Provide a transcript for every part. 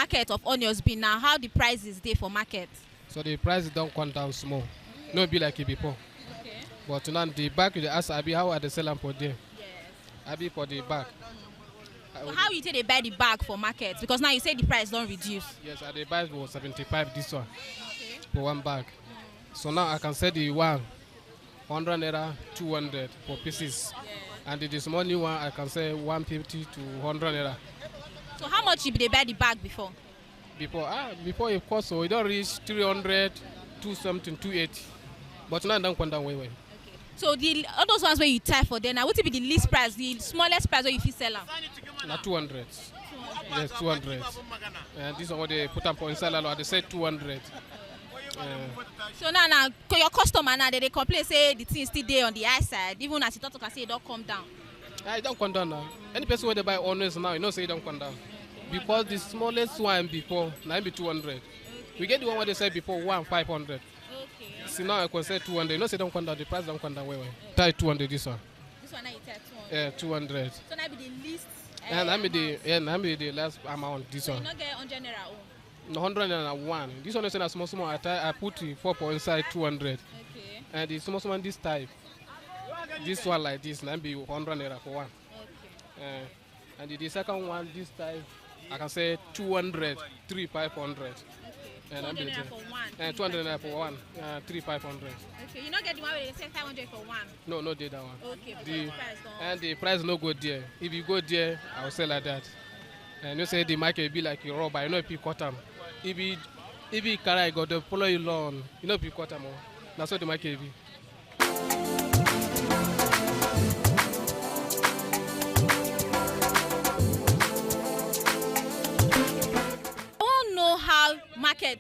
market of onions be now? How the price is there for market? So the price don't come down small. Okay. No be like it before. Okay. But now the bag you ask Abi how are they selling for there? Yes. Abi for the bag. So how you take they buy the bag for market? Because now you say the price don't reduce. Yes, I they buy for 75 this one. Okay. For one bag. So now I can sell the one 100 naira, 200 for pieces. Yeah. And the small new one I can sell 150 to 100 naira. So how much did they buy the bag before? Before it cost so it don't reach 300, 2 something, 280. But now it don't come down way. Okay. So all those ones where you tie for them now, what will be the least price, the smallest price where you feel sell them? Now 200. Yes, 200. And this one what they put up for inside they say 200. So now your customer now they complain say the thing still there on the high side, even as you talk to say it don't come down. It don't come down now. Any person where they buy onions now, you know say it don't come down. Because the smallest one before now be 200. Okay. We get the one where they said before 500. Okay. See now I can say 200. You know say don't come down, the price don't come down way. Tie 200 this one. This one now you tie 200. Yeah, 200. So now be the least. And I be the last amount this one. You not get 100 naira own. 101. This one is a small. I put 4 point inside 200. Okay. And the small one this type. This one like this, now be 100 naira for one. Okay. And the second one this type, I can say 200, 3,500. Okay. 200 naira for one. 200 naira for one. 3,500. Okay. You not get the one where they say 500 for one. No, did that one. Okay. The price don't. And the price no go there. If you go there, I will sell like that. And you say the market be like a rubber. You know if you cut them. If you carry go to follow you long, you know if you cut them. That's what the market be.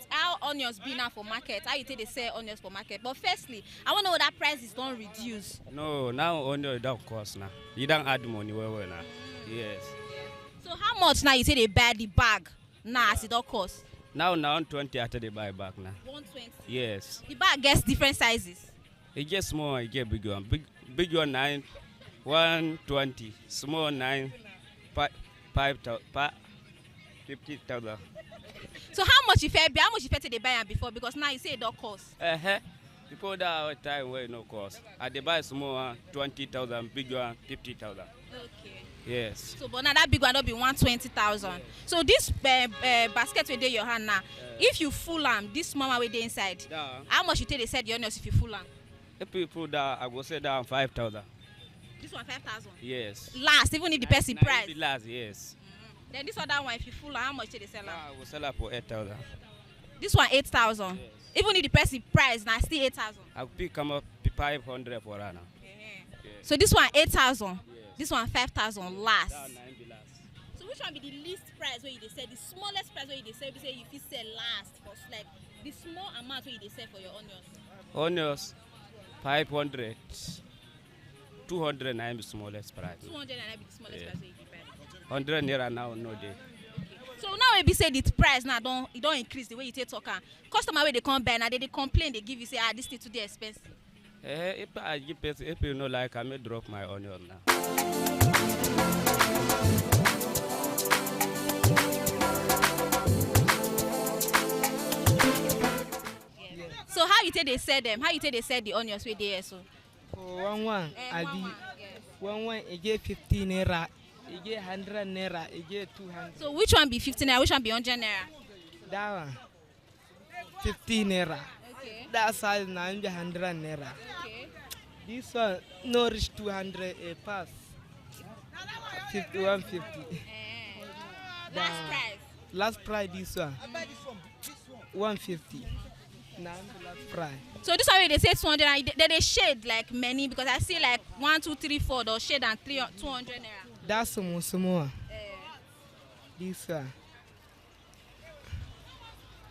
How onions be now for market, how you take they sell onions for market. But firstly, I want to know that prices don't reduce. No, now onion don't cost now. You don't add money well now. Yes. So how much now you say they buy the bag now as it don't cost? Now 120 after they buy back now. 120? Yes. The bag gets different sizes? It gets small, it gets big one. Big one 120, small 50,000. So how much you pay till they buy them before? Because now you say it don't cost. Before that time where no cost. They buy small 20,000, big one 50,000. Okay. Yes. So but now that big one don't be 120,000. Yes. So this basket with your hand now, if you full them, this small one with the inside, how much you take they said the onions if you full them? If people that I go say down 5,000. This one 5,000? Yes. Last, even if the person price? Last, yes. Then this other one, if you full, how much did they sell? I will sell it for 8,000. This one 8,000. Yes. Even if the person price now still 8,000. I'll come up 500 for her now. Yes. So this one 8,000. Yes. This one 5,000 last. Last. So which one be the least price where you they sell? The smallest price where you they sell? You say if you sell last for like the small amount where you they sell for your onions. Onions 500. 200 naira be smallest price. 200 naira be the smallest price where you 100 naira now no day. Okay. So now we say the price now don't increase the way you take talk. Customer where they come buy now they complain, they give you say this thing too expensive. If you know like I may drop my onion now. Yeah. So how you take they sell them? How you take they sell the onions with there so? For one, I be one it get 15 naira. You get 100 naira, you get 200. So which one be 15 naira, which one be 100 naira? That one, 15 naira. Okay. That size now be 100 naira. Okay. This one no reach 200 a pass. 150. Last price. Last price this one. 150. Now the last price. So this one they say 200 and they shade like many because I see like 1, 2, 3, 4 they'll shade and 200 naira. That's some. This one.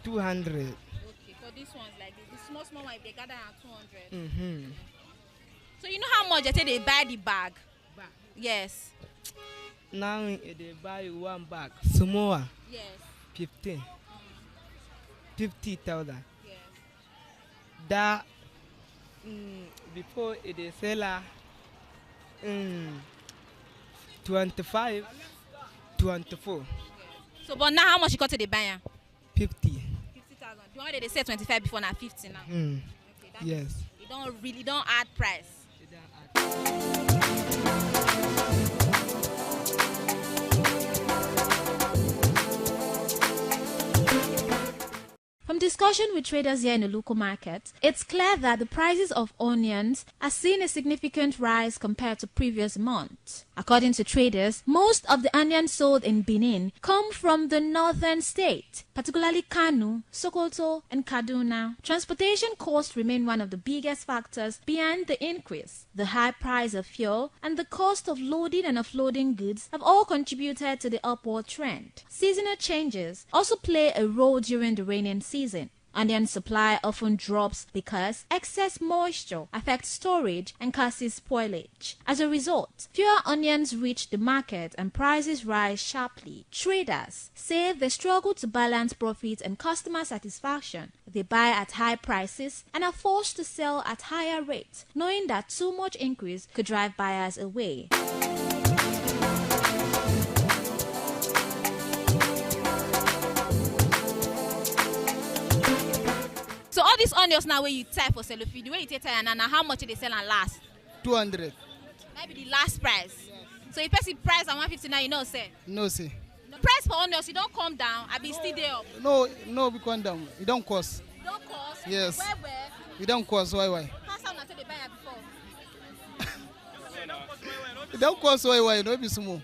200. Okay, for this one's like this. The small one if they gather at 200. So you know how much they buy the bag? Yes. Now they buy one bag. Small. Yes. 15. 50,000. Yes. That before they sell 25, 24. So, but now how much you got to the buyer? 50. 50,000. The one they said 25 before, now 50 now. Mm. Okay, Yes. You don't add price. From discussion with traders here in the local market, it's clear that the prices of onions are seeing a significant rise compared to previous months. According to traders, most of the onions sold in Benin come from the northern state, particularly Kano, Sokoto, and Kaduna. Transportation costs remain one of the biggest factors behind the increase. The high price of fuel and the cost of loading and offloading goods have all contributed to the upward trend. Seasonal changes also play a role during the rainy season. Onion supply often drops because excess moisture affects storage and causes spoilage. As a result, fewer onions reach the market and prices rise sharply. Traders say they struggle to balance profit and customer satisfaction. They buy at high prices and are forced to sell at higher rates, knowing that too much increase could drive buyers away. So all these onions now where you tie for cellophane, the way you take and now how much they sell and last? 200. Maybe the last price. So if person price at 150 now, you know say? No, see. The price for onions, you don't come down, I be still there up. No, we come down. It don't cost. Don't cost? Yes. Where? It don't cost. Why? How sound until they buy it before? It don't cost. Why? No, be small.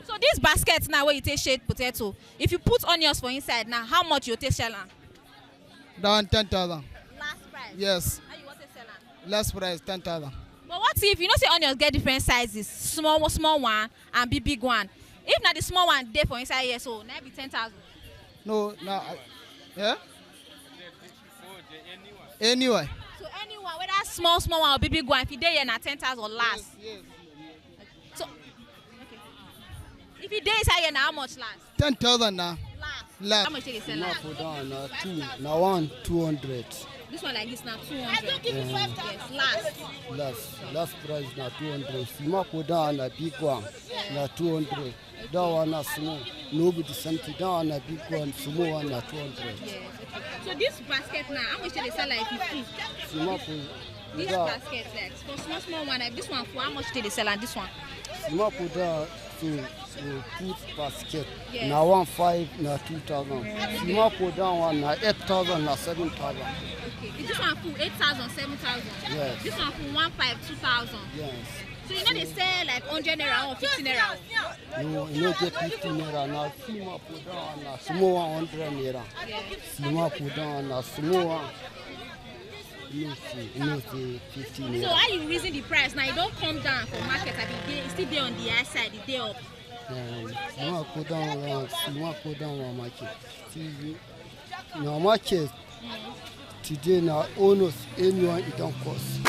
So these baskets now where you take shade potato, if you put onions for inside now, how much you take sell? Down 10,000. Last price? Yes. How you want to sell? Last price 10,000. But what if you know say onions get different sizes, small one and big one? If not the small one there for inside here, so now be 10,000. No, yeah. Anyway. So anyone, whether small one or big one, if you there here now 10,000 last. Yes. So okay. If you there inside here now, how much last? 10,000 now. Last. How much they sell last? Put down now one 200. This one like this now 200. Yes, Last price now 200. Sima put down a big one now 200. That one na small. Nobody sent it down a big one, small one na 200. yes. Okay. So this basket now, how much they sell like 50? Sima put This basket like for small one like this one for how much they sell and this one? Sima put down to put basket. Yes. Now 1,500 na 2,000. Sima put down one na 8,000 na 7,000. Okay. Is this one for 8,000, 7,000? Yes. This one for 1,500, 2,000. Yes. So you know they sell like 100 naira or 50 naira? No, get 50 naira now. Sima put down na small 100 naira. Sima put down na small one. You see 50 naira. So how you raising the price now? You don't come down for market. It's still there on the high side. It's there up. Sima put down one market. See, now market today now almost anyone it don't cost.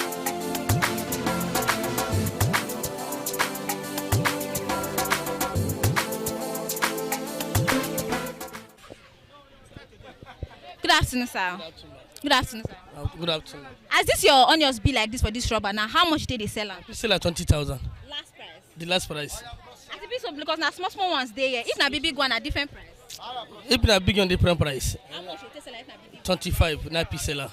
Good afternoon, sir. Good afternoon, sir. Good afternoon. As this your onions be like this for this rubber now, how much did they sell? We sell at 20,000. Last price. The last price. As it be so because now small ones there. If na big one at different price. If na big on different price. How much you take sell if na big? 25, na seller.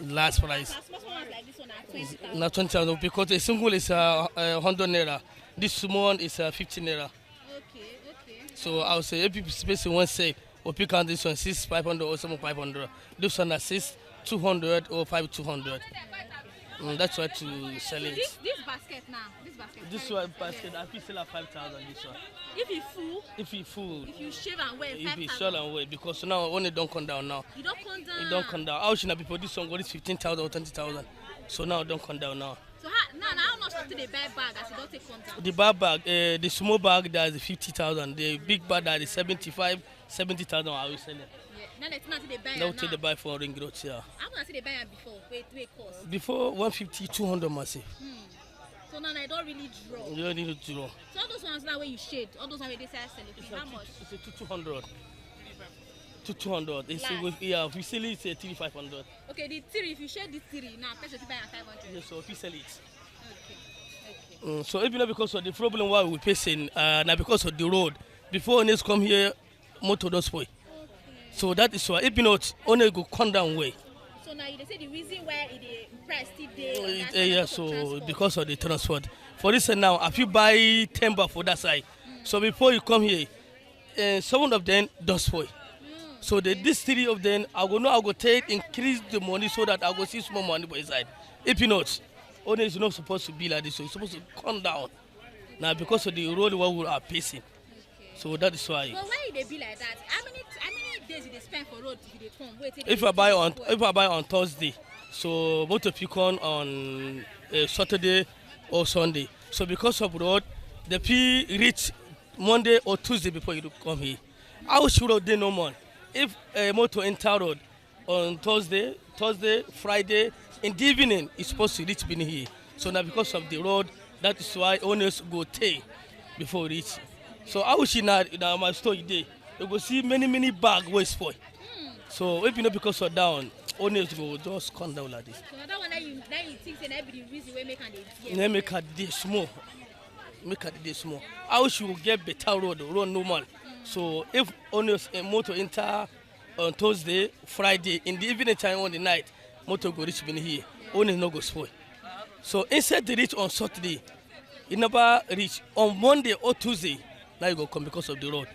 Last price. Now small ones like this one at 20,000. Now 20,000 because a single is 100 naira. This small one is 50 naira. Okay. So I would say if people space one say or pick on this one 6,500 or 7,500. This one at 6,200 or 5,200. That's why to sell it. This basket now. This one basket I feel sell at 5,000. This one. If it full. If you shave and wear 5,000. If you short and wear because now when it don't come down now. You don't come down. It don't come down. How should I be for this one? Got this 15,000 or 20,000. So now it don't come down now. So how much do they buy bag as you don't take come down? The bag, the small bag that is 50,000. The big bag that is 75, 70,000. I will sell it. Yeah. Now they buy. Now they buy for ring roads here. How much did they buy it before? Wait cost. Before 150, 200 massive. So now I don't really draw. You don't need to draw. So all those ones now where you shade, all those ones where they sell cellophane, how much? It's a 200. 200. If we sell it, it's 3,500. Okay, the three, if you share this three, now person to buy at 500. Yes, so if you sell it. Okay. So even because of the problem why we facing, now because of the road. Before when come here, motor don't spoil. So that is why if not, only go come down way. So now you say the reason why the price still there. Yeah, so because of the transport. For instance, now if you buy timber for that side, so before you come here, 7 of them don't spoil. So this 3 of them, I go take increase the money so that I go see small money for inside. If you not, only is not supposed to be like this. So it's supposed to come down. Now because of the road what we are facing. So that is why. But why they be like that? How many days they spend for road if they come? If I buy on Thursday, so most of you come on Saturday or Sunday. So because of road, the fee reach Monday or Tuesday before you come here. How should they no more? If a motor enter road on Thursday, Friday, in the evening, it's supposed to reach Benin here. So now because of the road, that is why owners go take before reach. So I wish in my store today, you go see many bag waste spoil. So if you know because of down, owners go just come down like this. So that one that you think say that be the reason why make a day small. Make a day small. I wish you get better road normal. So if owners a motor enter on Thursday, Friday, in the evening time on the night, motor go reach Benin here. Owners no go spoil. So instead they reach on Saturday, it never reach on Monday or Tuesday. Now you go come because of the road,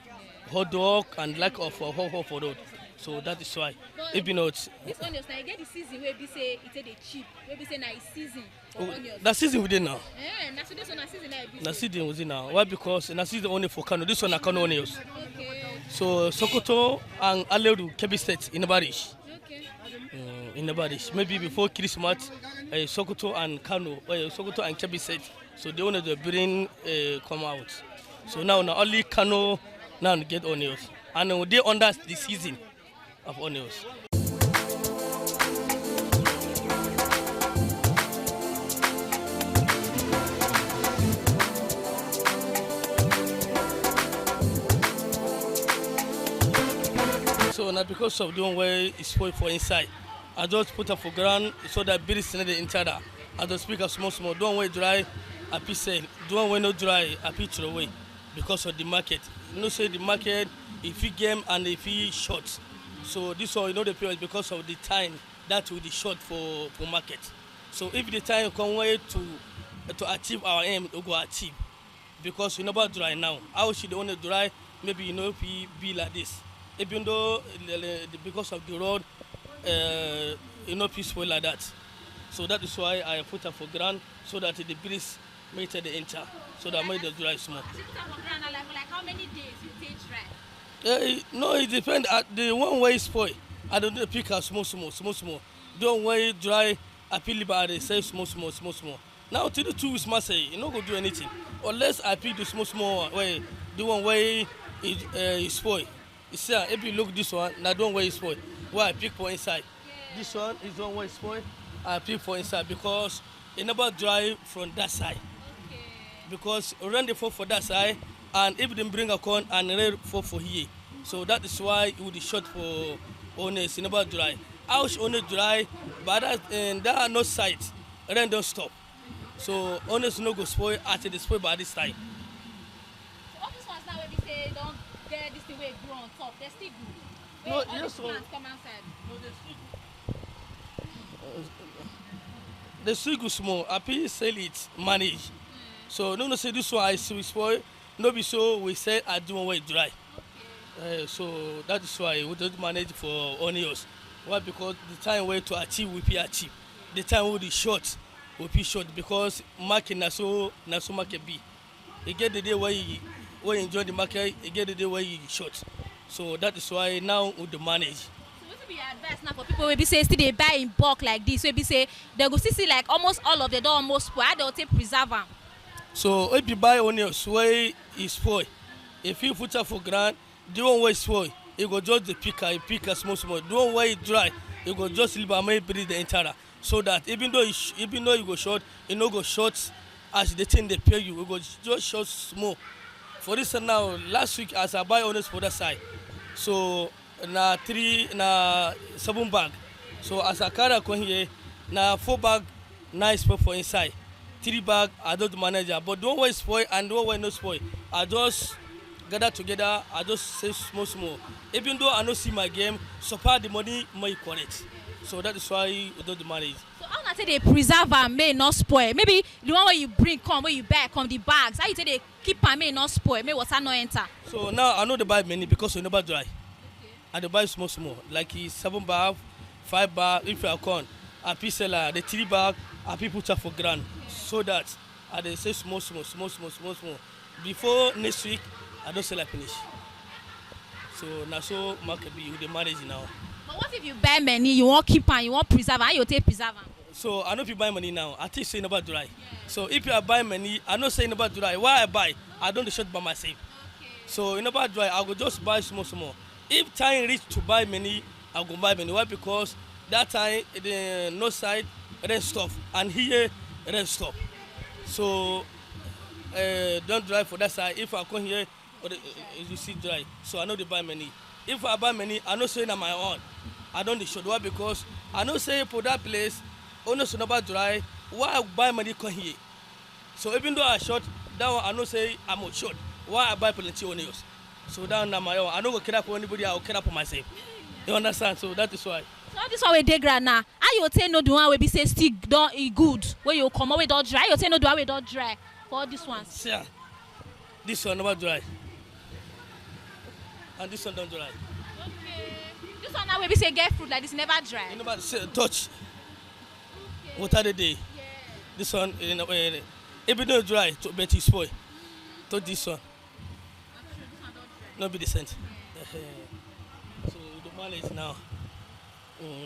hot dog and lack of hot for road. So that is why. But if you know it's this onions now you get the season where we say it's a cheap, where we say now it's season for onions. That season within now. Now so this one is season now. That season within now. Why? Because that season only for Kano. This one are Kano onions. Okay. So Sokoto and Aleru, Kebbi State in the Barish. Okay. In the Barish. Maybe before Christmas, Sokoto and Kano, Sokoto and Kebbi State. So they only bring come out. So now only Kano now get onions, and they under the season of onions. So now because of the one way it's spoiled for inside, I just put up for ground so that bees in the inside. I just pick up small. Don't way dry, I pick sell. Don't way no dry, I pick throw away. Because of the market. You know, say the market, if you game and if you short. So this one, you know, the period because of the time that will be short for market. So if the time come way to achieve our aim, we go achieve. Because you know about dry now. How should the only dry? Maybe you know if we be like this. Even though because of the road, you know, peaceful like that. So that is why I put up for ground so that the breeze make the enter. So that made the dry small. Like how many days you take dry? No, it depends. The one way spoil, I don't pick out small. Don't way dry, I feel bad. They say small. Now till the 2 weeks, must say you not go do anything unless I pick the small way. The one way is spoil. You see, if you look this one, now don't way is spoil. Why I pick for inside? Yeah. This one is one way spoil. I pick for inside because it never dry from that side. Because run the for that side, and if they bring a corn and rain for here, so that is why it would be short for owners. It never dry. House only dry, but there are no sites. Rain don't stop, so owners no go spoil after they spoil by this time. So all these ones now when they say don't get this way grow on top, they're still good. No, yes, plants come outside. No, they're still good. The still good small. Happy sell it, manage. So no say this one I see spoil. No be so we say I do want to dry. Okay. So that is why we don't manage for onions. Why? Because the time way to achieve will be achieve. The time will be short because market na so market be. You get the day where you enjoy the market. You get the day where you short. So that is why now we manage. So what will be your advice now for people? Will be say still they buy in bulk like this. Will be say they go see like almost all of them don't almost spoil. How they will take preserve them. So if you buy onions where is spoil, if you put up for ground, the one way spoil, you go just the pick a small. The one way dry, you go just leave a may breathe the entire. So that even though you go short, you no go short as the thing they pay you, you go just short small. For this now, last week as I buy onions for that side, so na 7 bag. So as I carry come here, na 4 bag nice for inside. 3 bag I don't manage, but don't way spoil and don't way no spoil. I just gather together, I just save small. Even though I don't see my game, supply the money more correct. So that is why we do the marriage. So how na say they preserve am may not spoil? Maybe the one where you bring come, where you buy come the bags. How you say they keep am may not spoil, may water not enter? So now I know they buy many because we never dry. And they buy small. Like 7 bag, 5 bag, if you are corn, and people sell the 3 bag, and people put up for grand. So that and they say small. Before next week, I don't sell a finish. So now so market be with the marriage now. But what if you buy many, you won't keep am, you won't preserve am, how you take preserve am? So I know if you buy money now, I think saying about dry. Yeah. So if you are buying money, I'm not saying about dry. Why I buy? I don't short by myself. Okay. So in about dry, I will just buy small. If time reach to buy many, I go buy many. Why? Because that time the north side rent stop and here rent stop. So don't drive for that side. If I come here, you see dry. So I know they buy many. If I buy many, I know saying on my own. I don't should. Why? Because I know say for that place, only so about dry. Why I buy money come here? So even though I short, that one I know say I'm short. Why I buy plenty onions? So down on my own. I don't go care for anybody. I will care for myself. You understand? So that is why. So this one we dey ground now. How you say no the one we be say stick don't e good? Where you come away don't dry? You say no the one we don't dry for all this ones. Yeah. This one never dry. And this one don't dry. Okay. This one now we be say get fruit like this never dry. You never say touch. Okay. Water the day. Yeah. This one even though dry, but it spoil. Touch this one. Not be decent. Yeah. So the manage now.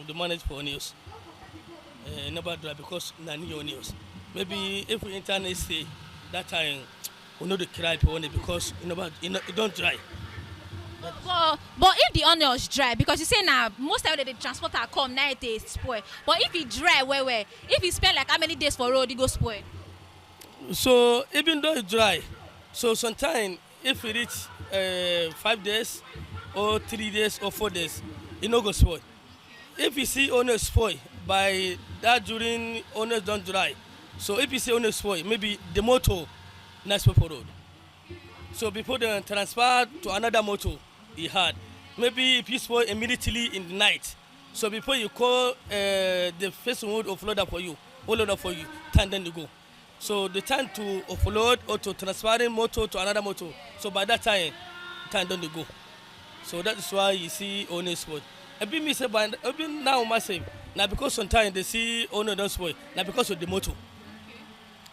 The manage for onions. Never dry because na new onions. Maybe if we internet say that time we know the cry for onion because it don't dry. But if the onions dry, because you say now most of the transporter come now it spoil. But if it dry well, if it spend like how many days for road, it go spoil. So even though it's dry, so sometimes if we reach 5 days or 3 days or 4 days, it no go spoil. If you see onions spoil by that during onions don't dry, so if you see onions spoil, maybe the motor next for road. So before they transfer to another motor, he had maybe if you spoil immediately in the night. So before you call the first one would offload for you, time then you go. So the time to offload or to transferring motor to another motor. So by that time then you go. So that is why you see onions spoil. Every me say by now myself. Now because sometimes they see onion don't spoil. Now because of the motor.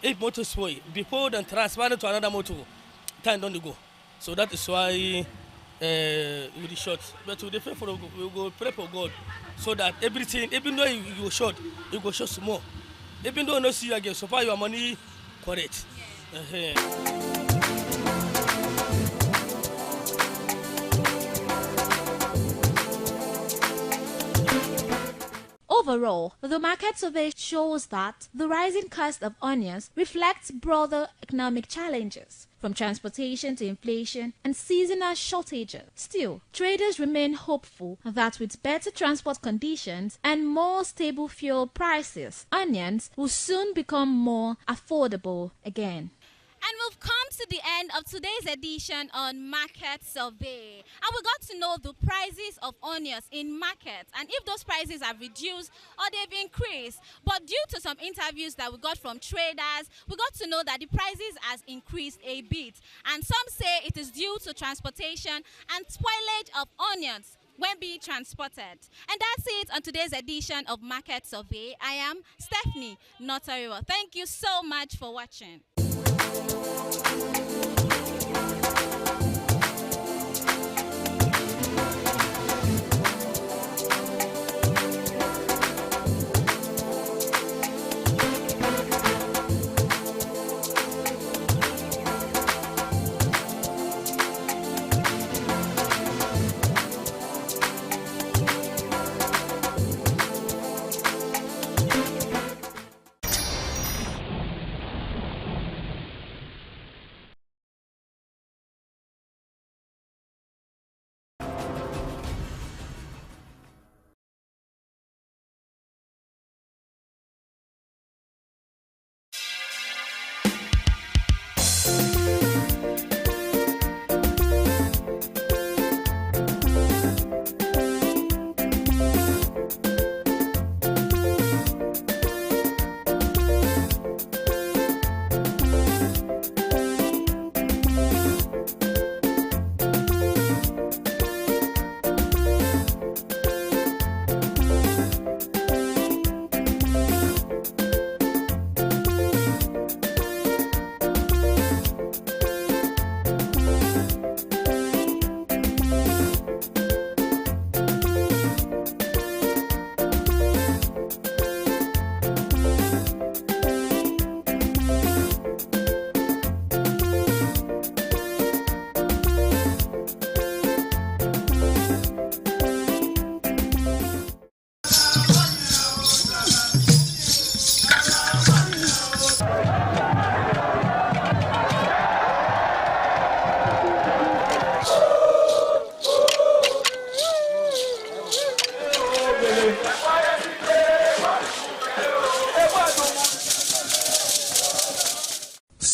If motor spoil, before then transfer to another motor, time don't you go. So that is why with the short. But we go pray for God so that everything, even though you go short, you go short small. Even though you don't see you again, so far your money correct. Overall, the market survey shows that the rising cost of onions reflects broader economic challenges, from transportation to inflation and seasonal shortages. Still, traders remain hopeful that with better transport conditions and more stable fuel prices, onions will soon become more affordable again. And we've come to the end of today's edition on Market Survey. And we got to know the prices of onions in markets and if those prices have reduced or they've increased. But due to some interviews that we got from traders, we got to know that the prices has increased a bit. And some say it is due to transportation and spoilage of onions when being transported. And that's it on today's edition of Market Survey. I am Stephanie Notariwa. Thank you so much for watching.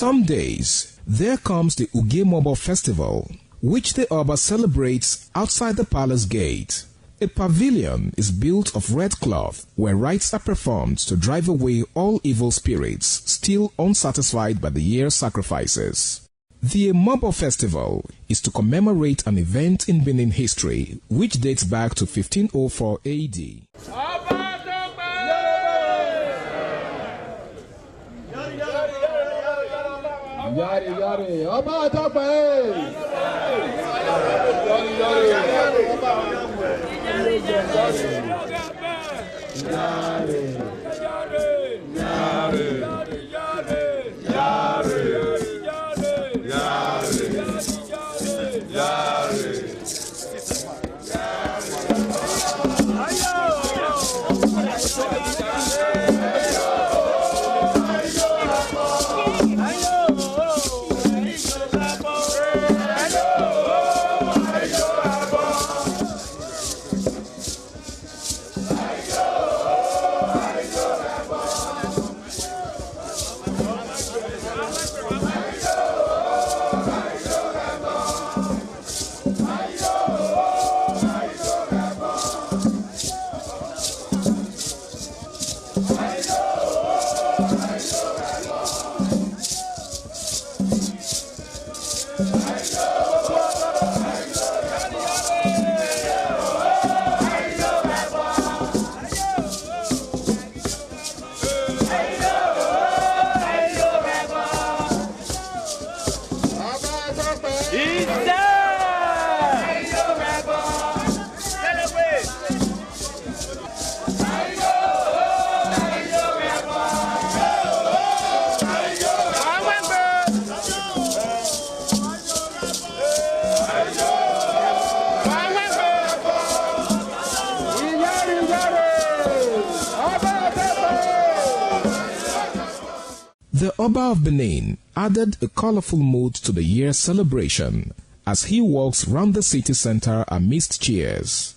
some days, there comes the Ugemobo Festival, which the Oba celebrates outside the palace gate. A pavilion is built of red cloth where rites are performed to drive away all evil spirits still unsatisfied by the year's sacrifices. The Emobo Festival is to commemorate an event in Benin history which dates back to 1504 AD. Yari yari, Oba Tope! Yari yari, The Oba of Benin added a colorful mood to the year's celebration as he walks round the city center amidst cheers.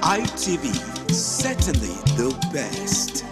ITV, certainly the best.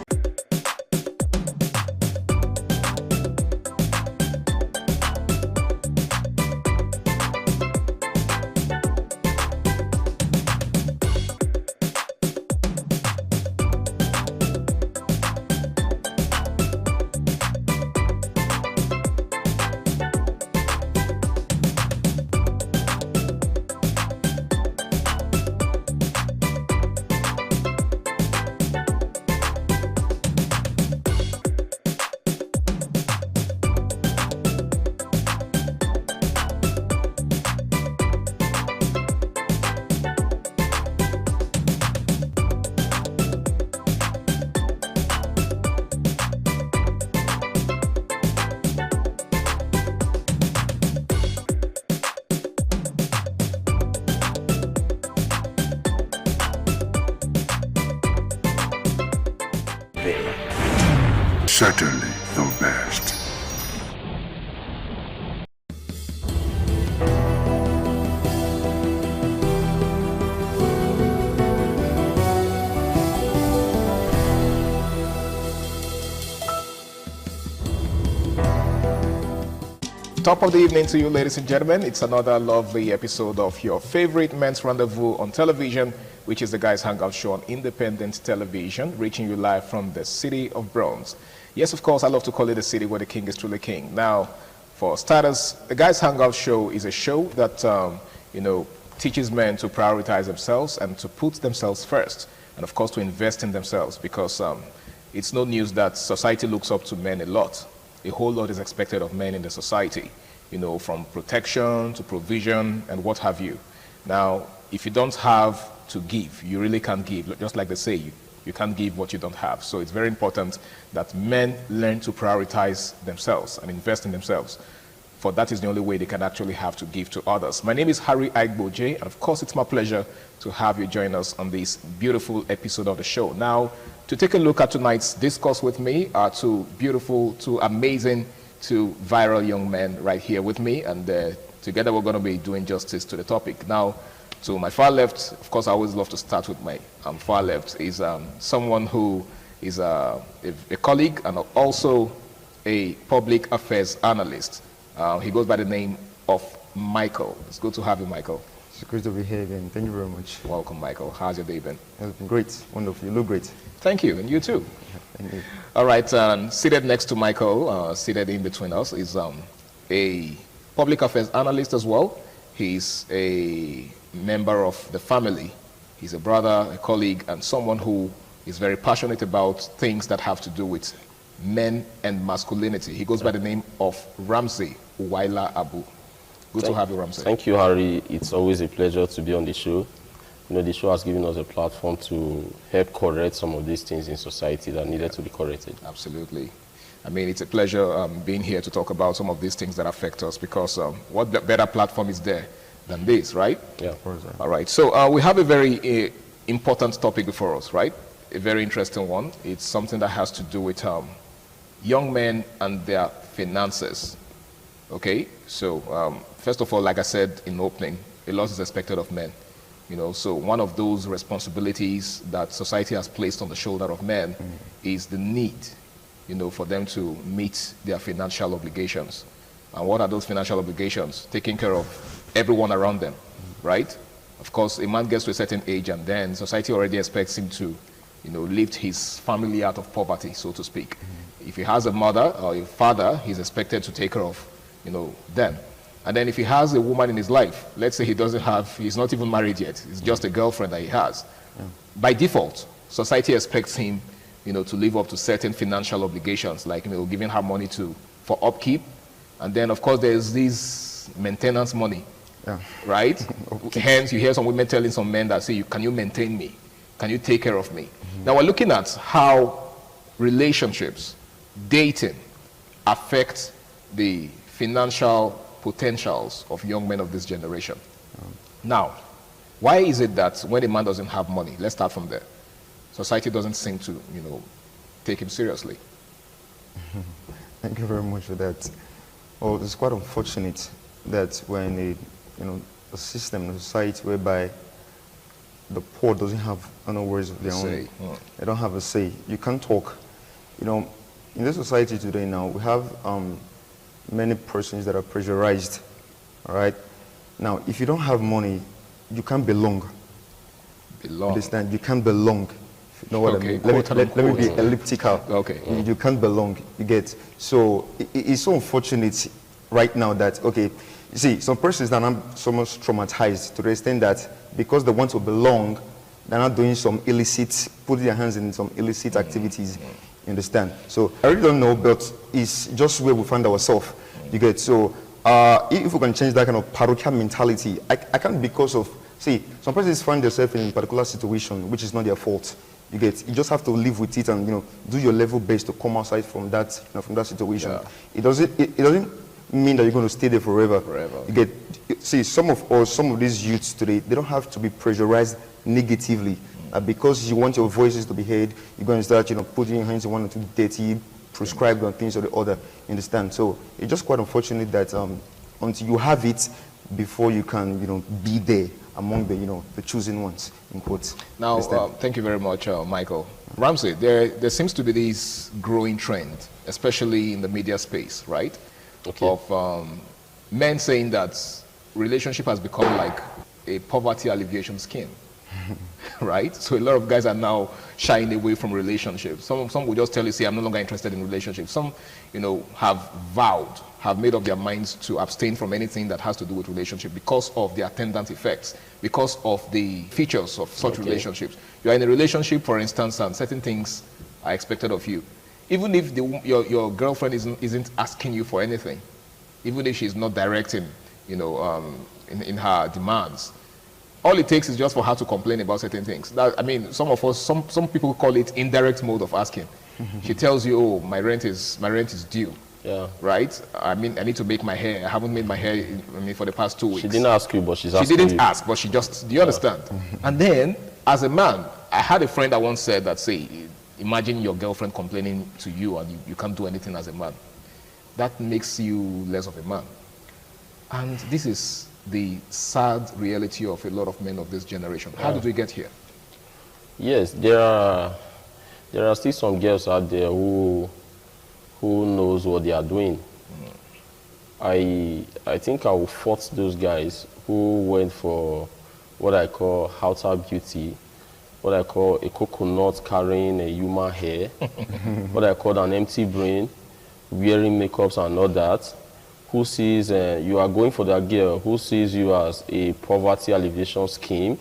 Certainly the best. Top of the evening to you, ladies and gentlemen. It's another lovely episode of your favorite men's rendezvous on television, which is the Guys Hangout Show on Independent Television, reaching you live from the city of Bronx. Yes, of course, I love to call it the city where the king is truly king. Now, for starters, the Guys Hangout Show is a show that, teaches men to prioritize themselves and to put themselves first, and of course to invest in themselves, because it's no news that society looks up to men a lot. A whole lot is expected of men in the society, from protection to provision and what have you. Now, if you don't have to give, you really can't give. Just like they say, you can't give what you don't have. So it's very important that men learn to prioritize themselves and invest in themselves. For that is the only way they can actually have to give to others. My name is Harry Aigboje, and of course it's my pleasure to have you join us on this beautiful episode of the show. Now, to take a look at tonight's discourse with me are two beautiful, two amazing, two viral young men right here with me, and together we're going to be doing justice to the topic. Now, to my far left, of course I always love to start with my far left, is someone who is a colleague and also a public affairs analyst. He goes by the name of Michael. It's good to have you, Michael. It's great to be here again. Thank you very much. Welcome, Michael. How's your day been? It's been great. Wonderful. You look great. Thank you, and you too. Thank you. All right, seated next to Michael, seated in between us, is a public affairs analyst as well. He's a member of the family. He's a brother, a colleague, and someone who is very passionate about things that have to do with men and masculinity. He goes by the name of Ramsey Uwaila Abu. Good to have you, Ramsey. Thank you, Harry. It's always a pleasure to be on the show. The show has given us a platform to help correct some of these things in society that needed to be corrected. Absolutely. I mean, it's a pleasure being here to talk about some of these things that affect us, because what better platform is there than this, right? Yeah, of course. All right. So we have a very important topic before us, right? A very interesting one. It's something that has to do with young men and their finances. Okay? So first of all, like I said in opening, a lot is expected of men. So one of those responsibilities that society has placed on the shoulder of men is the need, for them to meet their financial obligations. And what are those financial obligations? Taking care of everyone around them, right? Of course, a man gets to a certain age and then society already expects him to, lift his family out of poverty, so to speak. If he has a mother or a father, he's expected to take care of, them. And then if he has a woman in his life, let's say he's not even married yet, it's just a girlfriend that he has. Yeah. By default, society expects him, to live up to certain financial obligations, like, giving her money for upkeep. And then, of course, there's this maintenance money, right? Okay. Hence, you hear some women telling some men that say, can you maintain me? Can you take care of me? Now, we're looking at how relationships, dating, affect the financial potentials of young men of this generation. Now, why is it that when a man doesn't have money, let's start from there, society doesn't seem to, take him seriously? Thank you very much for that. Well, it's quite unfortunate that we're in a system, a society whereby the poor doesn't have any words of their own. They don't have a say. You can't talk. In this society today now, we have many persons that are pressurized, all right? Now, if you don't have money, you can't belong. Understand? You can't belong. You know what I mean? Let me be elliptical. Okay. You can't belong. You get. So it's so unfortunate right now that, okay, you see, some persons are not so much traumatized to the extent that because they want to belong, they're not doing some illicit, putting their hands in some illicit activities. You understand? So I really don't know, but it's just where we find ourselves. You get. So if we can change that kind of parochial mentality, I can't, because of, see, some persons find themselves in a particular situation which is not their fault. You get. You just have to live with it and do your level best to come outside from that from that situation. Yeah. It doesn't mean that you're going to stay there forever. You get. See, some of these youths today, they don't have to be pressurized negatively. Because you want your voices to be heard, you're going to start putting your hands in one or two dirty, prescribed on things or the other. You understand? So it's just quite unfortunate that until you have it, before you can be there among the chosen ones, in quotes. Now, thank you very much, Michael. Ramsey, there seems to be this growing trend, especially in the media space, right? Okay. Of men saying that relationship has become like a poverty alleviation scheme. Right? So a lot of guys are now shying away from relationships. Some will just tell you, see, I'm no longer interested in relationships. Some, have made up their minds to abstain from anything that has to do with relationship because of the attendant effects, because of the features of such relationships. You are in a relationship, for instance, and certain things are expected of you. Even if your girlfriend isn't asking you for anything, even if she's not directing, in her demands, all it takes is just for her to complain about certain things. Some people call it indirect mode of asking. She tells you, oh, my rent is due. Yeah. Right? I need to make my hair. I haven't made my hair for the past 2 weeks. She didn't ask you, but she's asking you. She didn't ask, but she just, do you understand? And then, as a man, I had a friend that once said that, say, imagine your girlfriend complaining to you and you can't do anything as a man. That makes you less of a man. And this is the sad reality of a lot of men of this generation. How did we get here? Yes, there are still some girls out there who knows what they are doing. I think I will fault those guys who went for what I call outer beauty, what I call a coconut carrying a human hair, what I call an empty brain, wearing makeups and all that, who sees you are going for that girl, who sees you as a poverty alleviation scheme.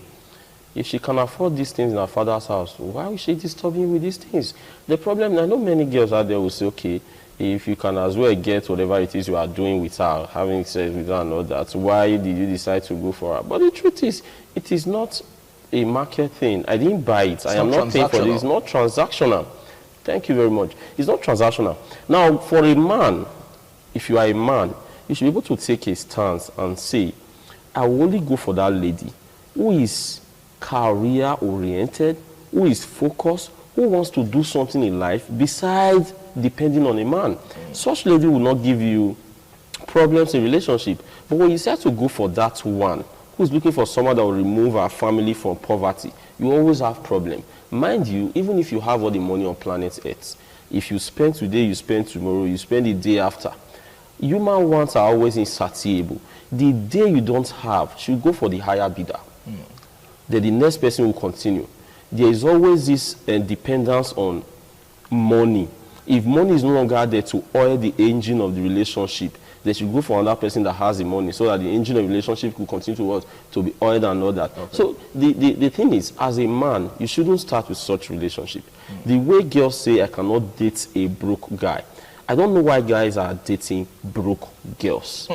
If she can afford these things in her father's house, why is she disturbing with these things? The problem, I know many girls out there will say, okay, if you can as well get whatever it is you are doing with her, having sex with her and all that, why did you decide to go for her? But the truth is, it is not a market thing. I didn't buy it. I am not paying for this. It's not transactional. Thank you very much. It's not transactional. Now, for a man, if you are a man, you should be able to take a stance and say, I will only go for that lady who is career-oriented, who is focused, who wants to do something in life besides depending on a man. Such lady will not give you problems in relationship. But when you decide to go for that one who is looking for someone that will remove her family from poverty, you always have problem. Mind you, even if you have all the money on planet Earth, if you spend today, you spend tomorrow, you spend the day after, human wants are always insatiable. The day you don't have, should go for the higher bidder. Then the next person will continue. There is always this dependence on money. If money is no longer there to oil the engine of the relationship, they should go for another person that has the money so that the engine of the relationship will continue to be oiled and all that. Okay. So the thing is, as a man, you shouldn't start with such relationship. The way girls say, I cannot date a broke guy. I don't know why guys are dating broke girls.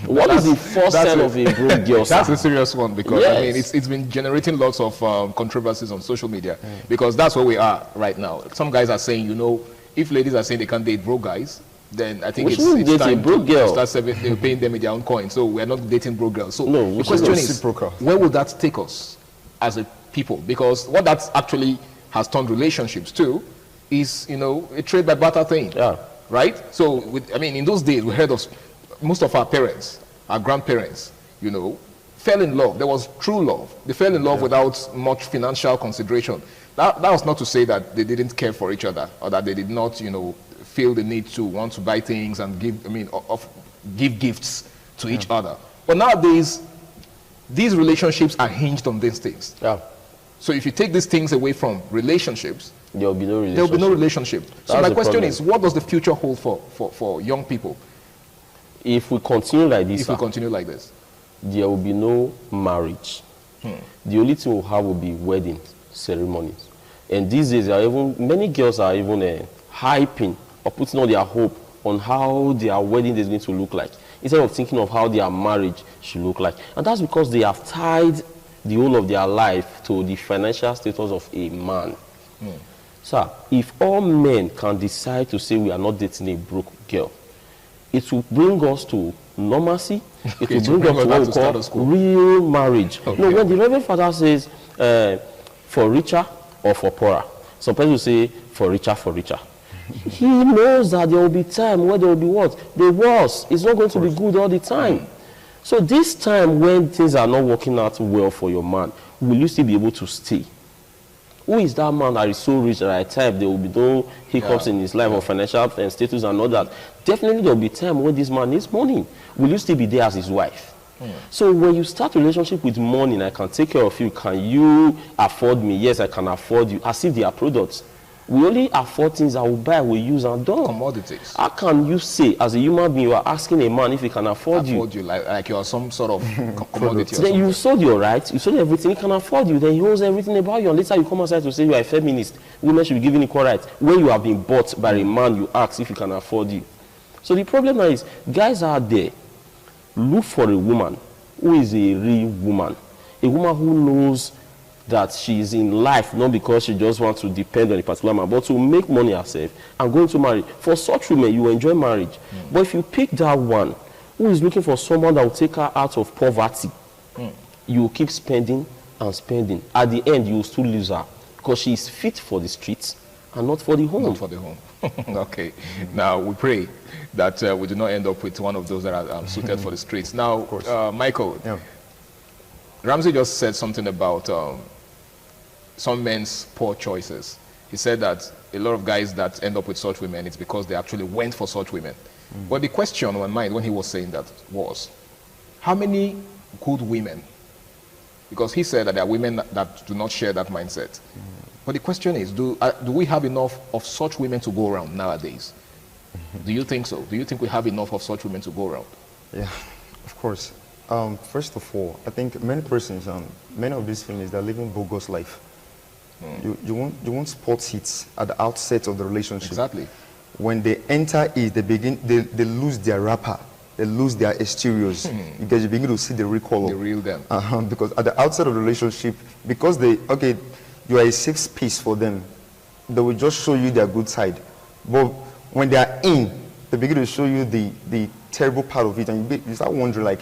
What is the first sign of a broke girl? That's a serious one because it's been generating lots of controversies on social media because that's where we are right now. Some guys are saying, if ladies are saying they can't date broke guys, then I think we it's time broke girl. to start paying them in their own coin. So we're not dating broke girls. So no, the question is, where will that take us as a people? Because what that actually has turned relationships to is, you know, a trade by barter thing. Yeah. Right? So, I mean, in those days, we heard of most of our parents, our grandparents, you know, fell in love. There was true love. They fell in love without much financial consideration. That was not to say that they didn't care for each other or that they did not, you know, feel the need to want to buy things and give, I mean, give gifts to each other. But nowadays, these relationships are hinged on these things. Yeah. So if you take these things away from relationships, there will be no relationship. There will be no relationship. So my question is, what does the future hold for young people? If we continue like this, there will be no marriage. The only thing we'll have will be wedding ceremonies. And these days, many girls are even hyping or putting all their hope on how their wedding is going to look like, instead of thinking of how their marriage should look like. And that's because they have tied the whole of their life to the financial status of a man. Sir, if all men can decide to say we are not dating a broke girl, it will bring us to normalcy. It will bring us to what we call real marriage. Okay. No, when the Reverend Father says for richer or for poorer, some people say for richer, he knows that there will be time where there will be what? The worst. It's not going to be good all the time. So this time when things are not working out well for your man, will you still be able to stay? Who is that man that is so rich that at times there will be no hiccups in his life or financial and status and all that? Definitely there will be time when this man needs money. Will you still be there as his wife? So when you start a relationship with money, I can take care of you. Can you afford me? Yes, I can afford you. As if they are products. We only afford things that we buy, we use and do. Commodities. How can you say, as a human being, you are asking a man if he can afford you? Like you are some sort of commodity. Then you sold your rights, you sold everything, he can afford you. Then he knows everything about you. And later you come outside to say you are a feminist. Women should be given equal rights. When you have been bought by a man, you ask if he can afford you. So the problem now is, guys out there, look for a woman who is a real woman. A woman who knows that she is in life, not because she just wants to depend on a particular man, but to make money herself and go into marriage. For such women, you enjoy marriage. But if you pick that one who is looking for someone that will take her out of poverty, you will keep spending and spending. At the end, you will still lose her because she is fit for the streets and not for the home. Not for the home. Okay. Now, we pray that we do not end up with one of those that are suited for the streets. Now, Michael, Ramsey just said something about some men's poor choices. He said that a lot of guys that end up with such women, it's because they actually went for such women. But the question on my mind when he was saying that was, how many good women? Because he said that there are women that do not share that mindset. But the question is, do we have enough of such women to go around nowadays? Do you think so? Do you think we have enough of such women to go around? Yeah, of course. First of all, I think many persons, many of these females, they're living bogus life. You won't spot it at the outset of the relationship. Exactly. When they enter it, they lose their wrapper, they lose their exteriors, because you begin to see the real color. The real them. Because at the outset of the relationship, because you are a safe space for them, they will just show you their good side. But when they are in, they begin to show you the terrible part of it, and you start wondering, like,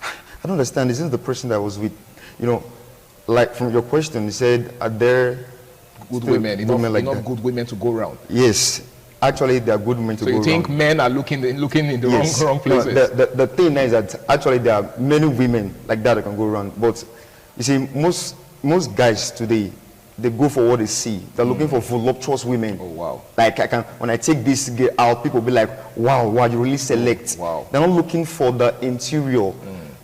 I don't understand, is this the person that I was with? You know, like from your question, you said, are there good women, enough good women to go around? Yes, actually there are good women to go around. So you think men are looking in the wrong places? No, the thing is that actually there are many women like that can go around. But you see, most guys today, they go for what they see. They're looking for voluptuous women. Oh, wow. Like, when I take this girl out, people will be like, wow, you really select. Wow. They're not looking for the interior.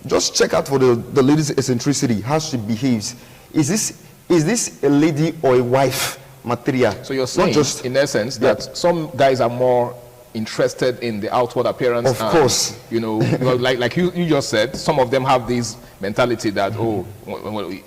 Just check out for the lady's eccentricity, how she behaves. Is this a lady or a wife material? So you're saying, in essence, that some guys are more interested in the outward appearance. Of course. You know, like you just said, some of them have this mentality that,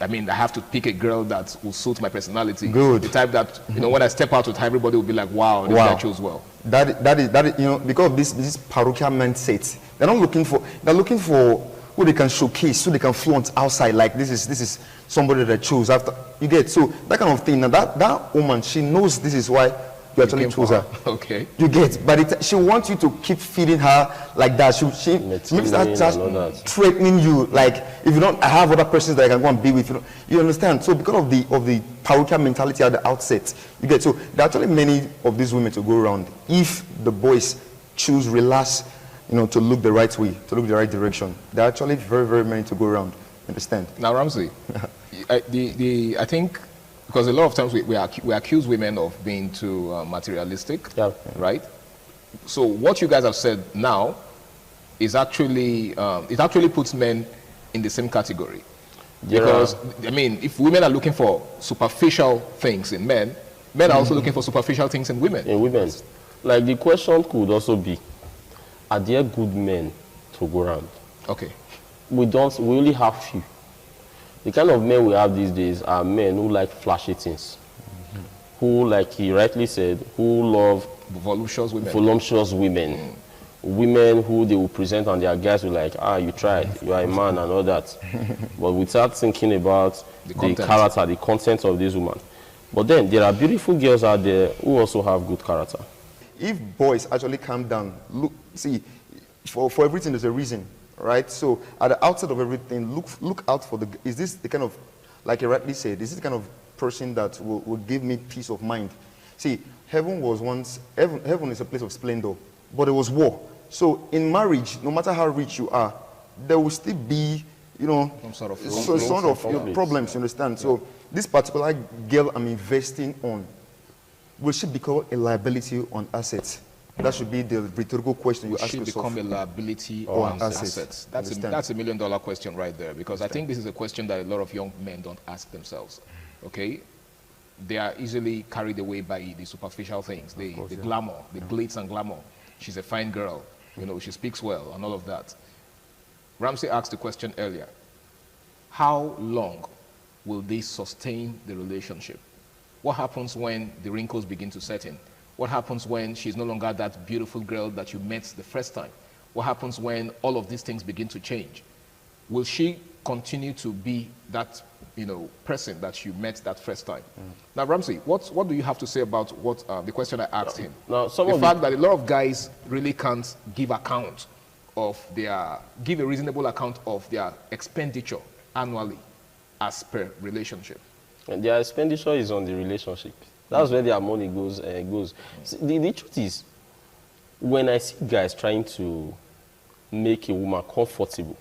I mean, I have to pick a girl that will suit my personality. Good. The type that, you know, when I step out with her, everybody will be like, wow, this guy chose well. That is, you know, because of this parochial mindset, they're looking for who they can showcase, who they can flaunt outside, like this is somebody that I chose after. You get, so that kind of thing. Now that woman, she knows this is why you actually chose her. Okay. You get, but she wants you to keep feeding her like that. She makes that just threatening you. Like, if you don't, I have other persons that I can go and be with. You understand? So because of the parochial mentality at the outset, you get. So there are actually many of these women to go around. If the boys choose relax, to look the right way, to look the right direction, there are actually very, very many to go around. Understand? Now, Ramsey, I think, because a lot of times we accuse women of being too materialistic, right? So what you guys have said now is actually, it actually puts men in the same category. Because, I mean, if women are looking for superficial things in men, men are also looking for superficial things in women. In women. Like, the question could also be, are there good men to go around? Okay. We only have few. The kind of men we have these days are men who like flashy things, who, like he rightly said, who love voluptuous women. Women who they will present and their guys will like, you tried, you are a man and all that. But without thinking about the character, the content of this woman. But then there are beautiful girls out there who also have good character. If boys actually calm down, look, see, for everything there's a reason. Right, so at the outset of everything, look out for is this the kind of, like you rightly said, is this the kind of person that will give me peace of mind? See, heaven is a place of splendor, but it was war. So in marriage, no matter how rich you are, there will still be, some sort of problems, you understand? Yeah. So this particular girl I'm investing on, will she become a liability on assets? That should be the rhetorical question you ask yourself. Should become a liability on assets. That's a $1 million question right there, because I think this is a question that a lot of young men don't ask themselves. Okay, they are easily carried away by the superficial things, the glamour, the glitz and glamour. She's a fine girl, she speaks well and all of that. Ramsey asked the question earlier: how long will they sustain the relationship? What happens when the wrinkles begin to set in? What happens when she's no longer that beautiful girl that you met the first time? What happens when all of these things begin to change? Will she continue to be that, person that you met that first time? Now, Ramsey, what do you have to say about what the question I asked him? Now, the fact that a lot of guys really can't give a reasonable account of their expenditure annually as per relationship. And their expenditure is on the relationship. That's where their money goes. See, the truth is, when I see guys trying to make a woman comfortable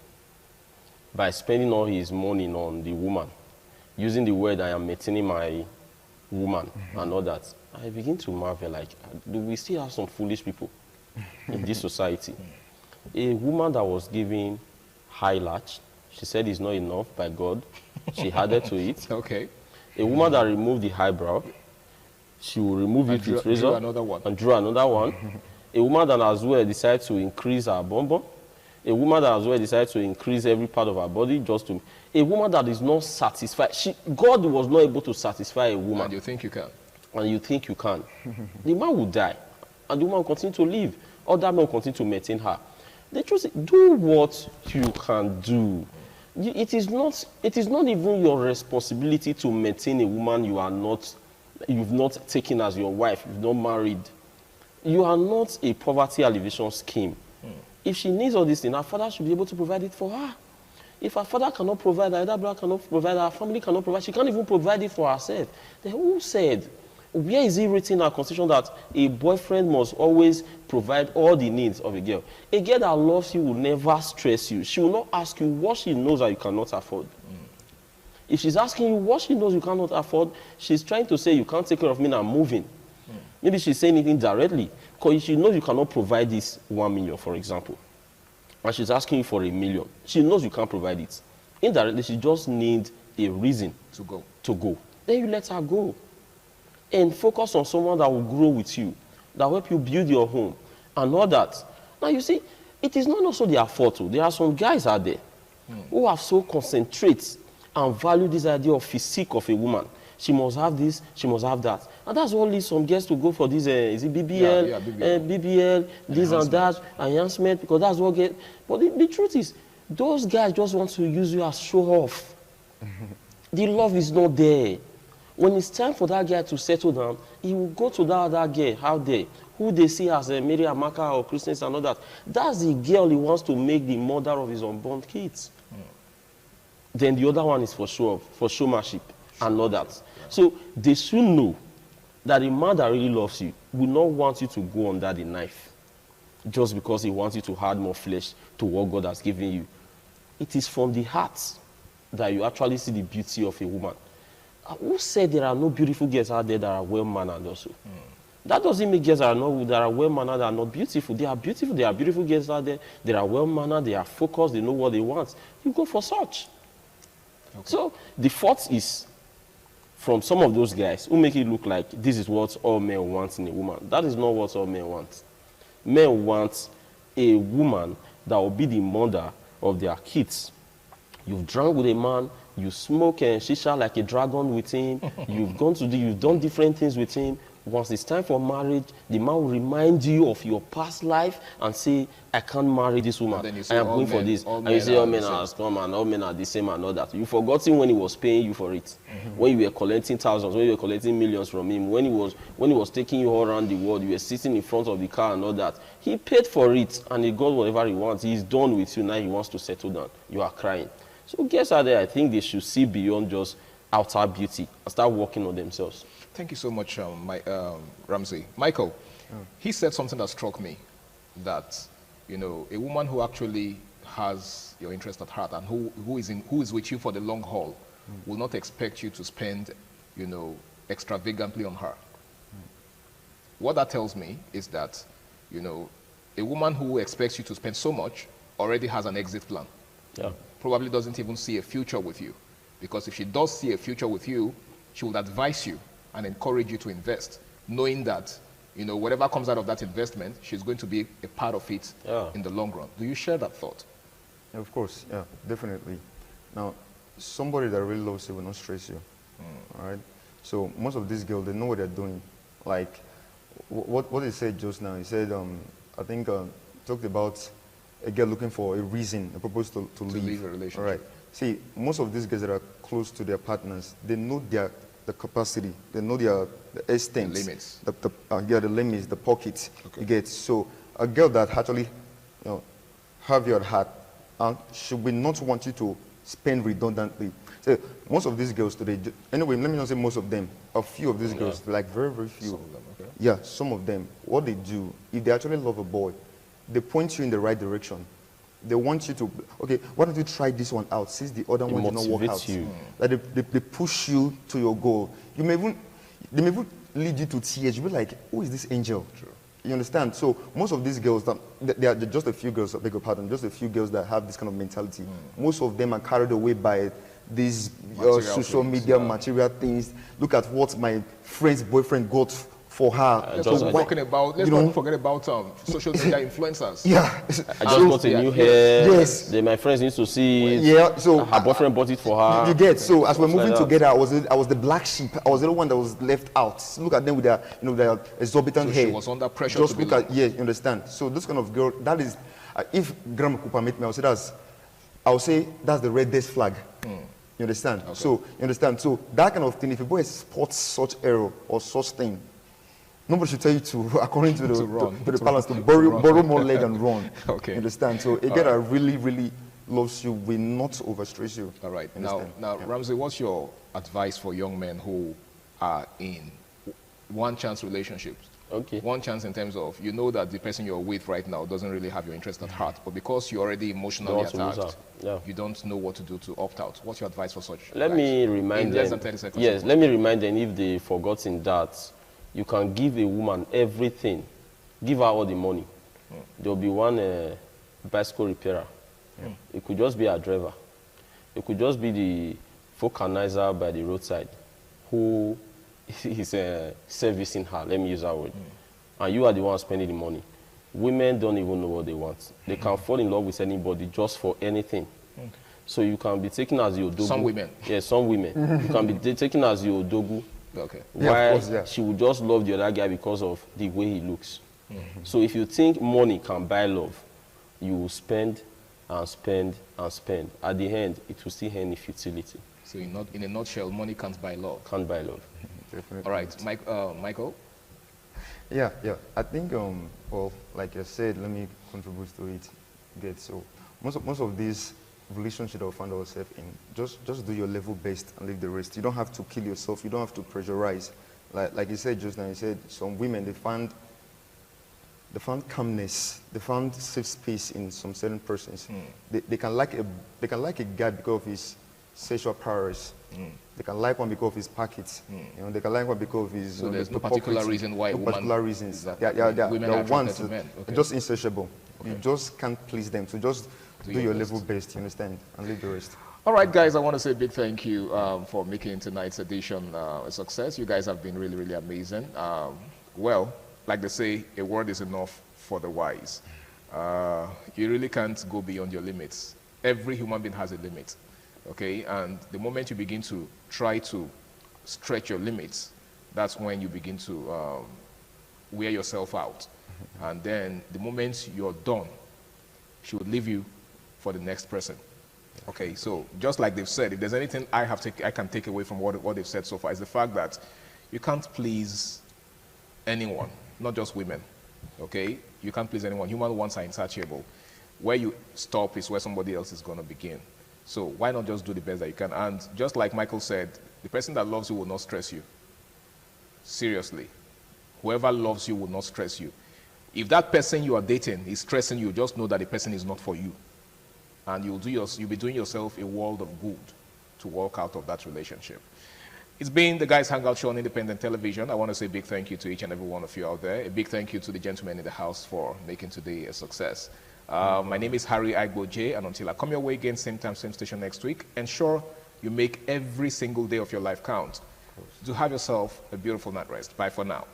by spending all his money on the woman, using the word I am maintaining my woman and all that, I begin to marvel, like, do we still have some foolish people in this society? A woman that was given high latch, she said it's not enough by God, she added to it. Okay. A woman that removed the eyebrow, she will remove it with razor and draw another one. A woman that as well decided to increase her bum. A woman that as well decided to increase every part of her body just to... A woman that is not satisfied. God was not able to satisfy a woman. And you think you can. And you think you can. The man will die. And the woman will continue to live. Other men will continue to maintain her. The truth is, do what you can do. It is not even your responsibility to maintain a woman you've not taken as your wife, you've not married. You are not a poverty alleviation scheme. If she needs all these things, her father should be able to provide it for her. If her father cannot provide, her other brother cannot provide, her family cannot provide, she can't even provide it for herself. Then who said, where is it written in our constitution that a boyfriend must always provide all the needs of a girl? A girl that loves you will never stress you. She will not ask you what she knows that you cannot afford. If she's asking you what she knows you cannot afford, she's trying to say you can't take care of me and I'm moving. Maybe she's saying it indirectly. Because she knows you cannot provide this 1 million, for example. And she's asking you for $1 million. She knows you can't provide it. Indirectly, she just needs a reason to go. Then you let her go. And focus on someone that will grow with you, that will help you build your home, and all that. Now, you see, it is not also their fault. There are some guys out there who have so concentrate and value this idea of physique of a woman. She must have this, she must have that. And that's what leads some girls to go for this, is it BBL, BBL, this and that, enhancement, because that's what gets... But the truth is, those guys just want to use you as show off. The love is not there. When it's time for that guy to settle down, he will go to that other girl out there, who they see as a Mary Amaka or Christians and all that. That's the girl he wants to make the mother of his unborn kids. Then the other one is for show off, for showmanship and all that. So they should know that a man that really loves you will not want you to go under the knife just because he wants you to add more flesh to what God has given you. It is from the heart that you actually see the beauty of a woman. Who said there are no beautiful girls out there that are well-mannered also? That doesn't mean girls that are well-mannered are not beautiful. They are beautiful. There are beautiful girls out there. They are well-mannered. They are focused. They know what they want. You go for such. Okay. So the fault is from some of those guys who make it look like this is what all men want in a woman. That is not what all men want. Men want a woman that will be the mother of their kids. You've drunk with a man, you smoke and shisha like a dragon with him, you've done different things with him. Once it's time for marriage, the man will remind you of your past life and say, I can't marry this woman. I am going for this. And you say, all men are scum and all men are the same and all that. You've forgotten when he was paying you for it. When you were collecting thousands, when you were collecting millions from him, when he was taking you all around the world, you were sitting in front of the car and all that. He paid for it and he got whatever he wants. He's done with you. Now he wants to settle down. You are crying. So girls out there, I think they should see beyond just outer beauty and start working on themselves. Thank you so much, Ramsey. Michael, he said something that struck me, that, you know, a woman who actually has your interest at heart and who is with you for the long haul will not expect you to spend, you know, extravagantly on her. What that tells me is that, you know, a woman who expects you to spend so much already has an exit plan. Yeah. Probably doesn't even see a future with you. Because if she does see a future with you, she would advise you and encourage you to invest, knowing that, you know, whatever comes out of that investment, she's going to be a part of it in the long run. Do you share that thought? Yeah, of course, yeah, definitely. Now, somebody that really loves you will not stress you, all right? So most of these girls, they know what they're doing. Like, what he said just now, he said, I think, talked about a girl looking for a reason, a purpose to leave a relationship. All right. See, most of these guys that are close to their partners, they know the capacity, they know the extent, the limits, the limits, the pockets. Okay. You get. So a girl that actually, you know, have your heart, she will not want you to spend redundantly. So most of these girls today, anyway, let me not say most of them, a few of these girls, like very, very few. Some of them, okay. Yeah, some of them. What they do, if they actually love a boy, they point you in the right direction. They want you to, okay, why don't you try this one out since the other one did not work out? Like they push you to your goal. They may even lead you to tears. You'll be like, who is this angel? True. You understand? So most of these girls, there are just a few girls, I beg your pardon, just a few girls that have this kind of mentality. Most of them are carried away by these social media material things. Look at what my friend's boyfriend got for her. Let's not forget about social media influencers. Yeah. I just got a new hair. Yes. Then my friends used to see it. Yeah. So her boyfriend bought it for her. You get. So as we're moving together, I was the black sheep. I was the one that was left out. Look at them with their, you know, their exorbitant hair. She was under pressure. Just look at, yeah, you understand. So this kind of girl, that is, if Grandma Cooper met me, I would say that's the reddest flag. You understand? Okay. So you understand. So that kind of thing, if a boy spots such error or such thing, nobody should tell you to, according to the balance, to borrow more leg and run. Okay. You understand? So a girl that really, really loves you will not overstress you. All right. Now, yeah. Ramsey, what's your advice for young men who are in one-chance relationships? Okay. One chance in terms of, you know that the person you're with right now doesn't really have your interest at heart, but because you're already emotionally attached, you don't know what to do to opt out. What's your advice for such Let me remind them. Less than 30 seconds. Yes, let me remind them, if they've forgotten that you can give a woman everything. Give her all the money. There will be one bicycle repairer. It could just be a driver. It could just be the vulcanizer by the roadside who is servicing her. Let me use that word. And you are the one spending the money. Women don't even know what they want. They can fall in love with anybody just for anything. So you can be taken as your dogu. Some women. Yes, some women. You can be taken as your dogu. Okay. Why she would just love the other guy because of the way he looks. So if you think money can buy love, you will spend and spend and spend. At the end, it will still end in futility. So in a nutshell, money can't buy love. Can't buy love. Definitely. All right, Michael? Yeah. I think, well, like I said, let me contribute to it. So most of these relationships that we find ourselves in, just do your level best and leave the rest. You don't have to kill yourself. You don't have to pressurize. Like you said just now, you said some women, they found calmness, they found safe space in some certain persons. They can like a guy because of his sexual prowess. They can like one because of his pockets. You know, they can like one because of his. So there's no particular reason why. No particular reasons. There are ones that are just insatiable. Okay. You just can't please them. So just do your level best. You understand, and leave the rest. All right, guys, I want to say a big thank you for making tonight's edition a success. You guys have been really, really amazing. Well, like they say, a word is enough for the wise. You really can't go beyond your limits. Every human being has a limit, okay? And the moment you begin to try to stretch your limits, that's when you begin to wear yourself out. And then the moment you're done, she would leave you for the next person. Okay, so just like they've said, if there's anything I can take away from what they've said so far, is the fact that you can't please anyone, not just women, okay? You can't please anyone. Human wants are insatiable. Where you stop is where somebody else is going to begin. So why not just do the best that you can? And just like Michael said, the person that loves you will not stress you. Seriously. Whoever loves you will not stress you. If that person you are dating is stressing you, just know that the person is not for you. And you'll be doing yourself a world of good to walk out of that relationship. It's been the Guys Hangout Show on Independent Television. I want to say a big thank you to each and every one of you out there. A big thank you to the gentlemen in the house for making today a success. My name is Harry Aigboje, and until I come your way again, same time, same station next week, ensure you make every single day of your life count. Do have yourself a beautiful night rest. Bye for now.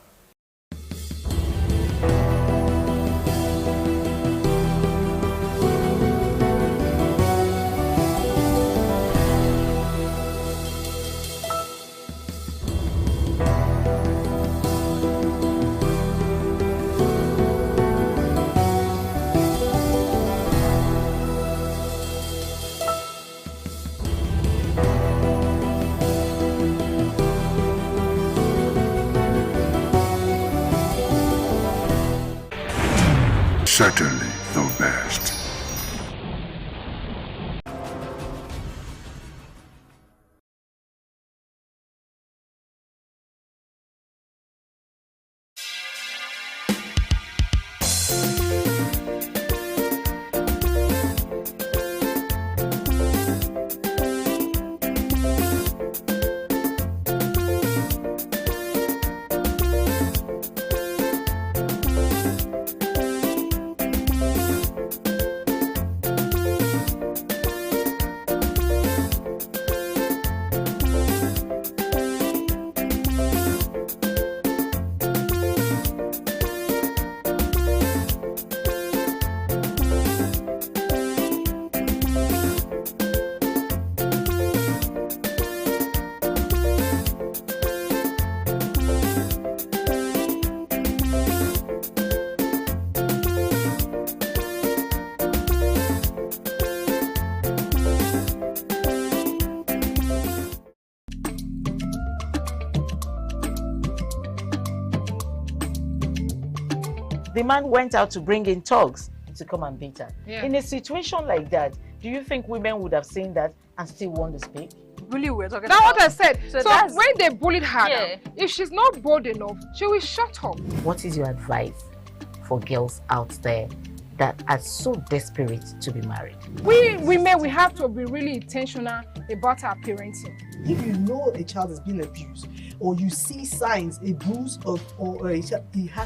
Certainly the best. The man went out to bring in thugs to come and beat her. Yeah. In a situation like that, do you think women would have seen that and still want to speak? Really, we're talking about. That's what I said. So when they bullied her, Yeah. if she's not bold enough, she will shut up. What is your advice for girls out there that are so desperate to be married? We women, we have to be really intentional about our parenting. If you know a child is being abused, or you see signs, a bruise, or he has